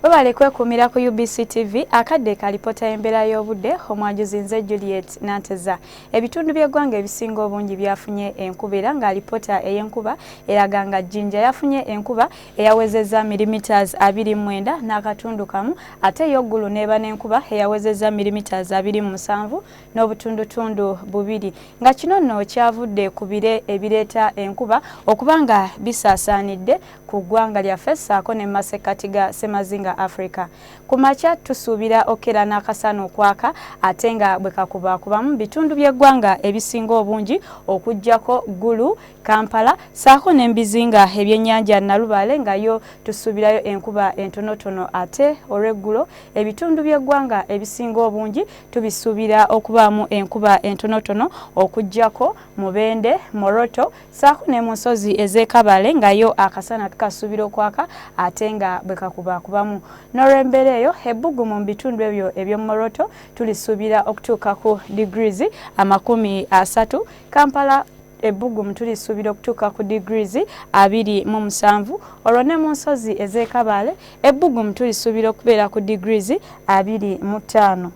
Webale kwekumira ku UBC TV akadde kalipota Embeera y'obudde omwajuzi nze Juliet NANTEZA. Ebitundu by'eggwanga ebisinga obungi byafunye enkuba era nga alipota ey'enkuba eraga nga Jinja yafunye enkuba eyawezezza millimeters 29 n'akatundu kamu ate y'oggulu n'eba n'enkuba eyawezezza millimeters 27 n'obutundutundu bubiri. Nga kino nno kyavudde ku bire ebireeta enkuba okubanga bisaasaanidde ku ggwanga lyaffe ssaako ne masekkati ga Semazinga Africa. Kumacha tusuubira okera n'akasana okwaka ate nga bwe kakubakubamu bitundu by'eggwanga ebisinga obungi okuggyako Gulu, Kampala ssaako n'embizinga ebyennyanja Nalubale nga yo tusuubirayo enkuba entonotono ate olw'eggulo ebitundu by'eggwanga ebisinga obungi tubisuubira okubaamu enkuba entonotono okuggyako Mubende, Moroto ssaako ne mu nsozi ez'Ekabale nga yo akasana tukasuubira okwaka ate nga bwe kakubakubamu. N'olw'embeera eyo ebbugumu mu bitundu ebyo eby'Moroto tulisuubira okutuuka ku degrees 30. Kampala ebbugumu tulisuubira okutuuka ku degrees 27. Olwo ne mu nsozi ez'Ekabale ebbugumu tulisuubira okubeera ku degrees 25.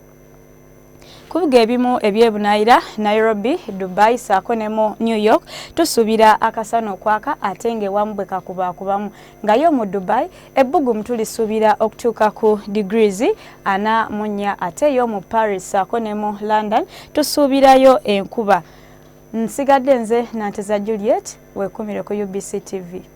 Kubiga ebimu ebyebunaayira Nairobi, Dubai ssaako ne mu New York tusuubira akasana okwaka ate ng'ewamu bwe kakubakubamu nga yo mu Dubai ebbugumu tulisuubira okutuuka ku degrees 44 ate yo mu Paris ssaako ne mu London tusuubirayo enkuba. Nsigadde nze NANTEZA Juliet weekumire ku UBC TV.